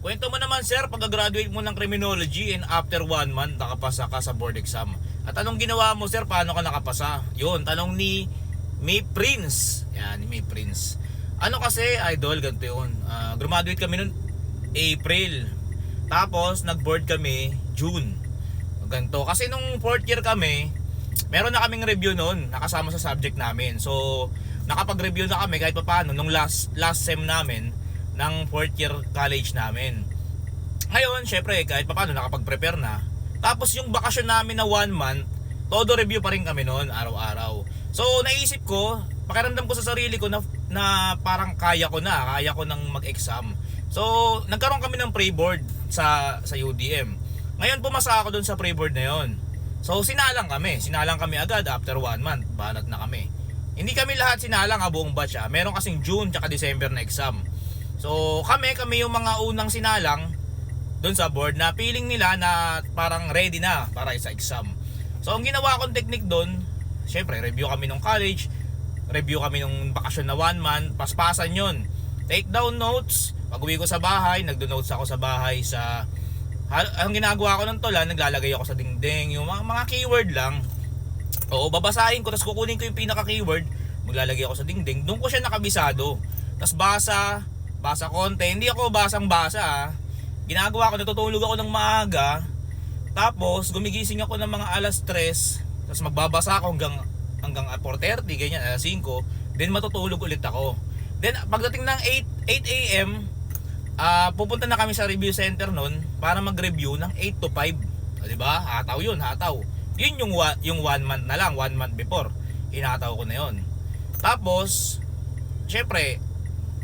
Kwento mo naman sir, pagka-graduate mo ng criminology and after 1 month nakapasa ka sa board exam. At anong ginawa mo sir, paano ka nakapasa? Yun, tanong ni May Prince. Yan, ni May Prince. Ano kasi, idol, ganito yun. Graduate kami noon April. Tapos, nag-board kami June. Ganito. Kasi nung 4th year kami, meron na kaming review noon, nakasama sa subject namin. So, nakapag-review na kami kahit pa paano nung last sem namin ng 4th year college namin. Ngayon, syempre, kahit pa paano nakapag-prepare na. Tapos yung bakasyon namin na 1 month, todo review pa rin kami noon, araw-araw. So, naisip ko, pakiramdam ko sa sarili ko na parang kaya ko nang mag-exam. So, nagkaroon kami ng pre-board sa UDM. Ngayon, pumasa ako doon sa pre-board na yon. So, sinalang kami agad after 1 month, banat na kami. Hindi kami lahat sinalang buong batch. Meron kasing June tsaka December na exam. So kami yung mga unang sinalang doon sa board na feeling nila na parang ready na para sa exam. So ang ginawa kong technique doon, syempre review kami ng college, review kami ng bakasyon na 1 month, paspasan yon. Take down notes, pag uwi ko sa bahay, nagdo-notes ako sa bahay ang ginagawa ko ng tola, naglalagay ako sa dingding, yung mga keyword lang. Oo, babasahin ko, tapos kukunin ko yung pinaka-keyword, maglalagay ako sa dingding, doon ko siya nakabisado. Tapos basa konti, hindi ako basang-basa. Ginagawa ko, natutulog ako ng maaga, tapos gumigising ako ng mga alas 3, tapos magbabasa ako hanggang 4:30, ganyan, alas 5, then matutulog ulit ako. Then pagdating ng 8 AM, pupunta na kami sa review center noon para mag-review ng 8 to 5. Diba? Hataw yun, hataw. Yun yung 1 month na lang, 1 month before. Hinataw ko na yun. Tapos, syempre,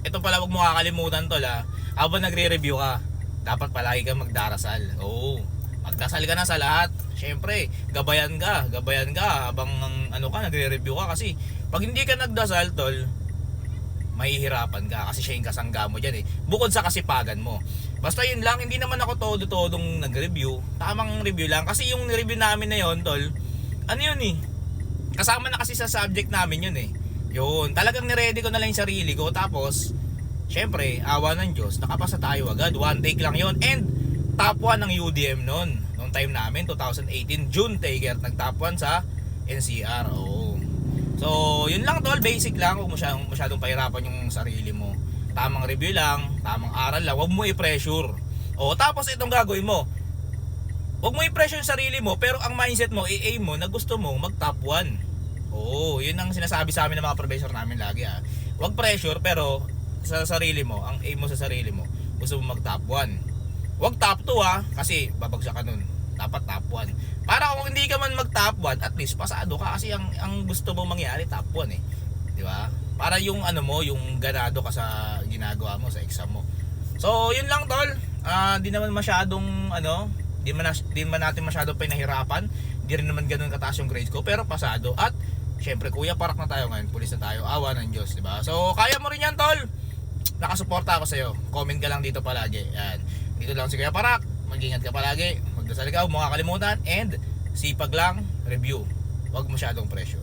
ito pala, wag mo kakalimutan tol habang nagre-review ka, dapat palagi kang magdarasal. Oo, magdasal ka na sa lahat. Syempre, gabayan ka habang nagre-review ka, kasi pag hindi ka nagdasal tol, mahihirapan ka kasi siya yung kasangga mo dyan bukod sa kasipagan mo. Basta yun lang, hindi naman ako todo-todong nag-review, tamang review lang, kasi yung review namin na yun tol, kasama na kasi sa subject namin yun yun, talagang niready ko na lang yung sarili ko. Tapos syempre, awa ng Diyos, nakapasa tayo agad, 1 take lang yun, and top 1 ng UDM noon time namin, 2018 June taker, nag top 1 sa NCR. So yun lang tol, basic lang, huwag masyadong pahirapan yung sarili mo, tamang review lang, tamang aral lang, huwag mo i-pressure. Tapos itong gagawin mo, huwag mo i-pressure yung sarili mo, pero ang mindset mo, i-aim mo na gusto mo mag top 1. Yun ang sinasabi sa amin ng mga professor namin lagi huwag pressure, pero sa sarili mo, ang aim mo sa sarili mo, gusto mo mag top 1. Huwag top 2 kasi babagsak ka nun. Dapat top 1. Para kung hindi ka man mag top 1, at least pasado ka, kasi ang gusto mo mangyari top 1 di ba? Para yung yung ganado ka sa ginagawa mo sa exam mo. So yun lang tol. Di naman masyadong di man natin masyadong pinahirapan. Di rin naman ganoon kataas yung grades ko, pero pasado. At syempre kuya, parak na tayo ngayon, pulis na tayo, awa ng Diyos, di ba? So kaya mo rin yan tol. Nakasuporta ako sa iyo. Comment ka lang dito palagi. Yan. Dito lang si Kuya Parak. Mag-ingat ka palagi. Magdasal ka, huwag mo kakalimutan, and sipag lang, review. Huwag masyadong pressure.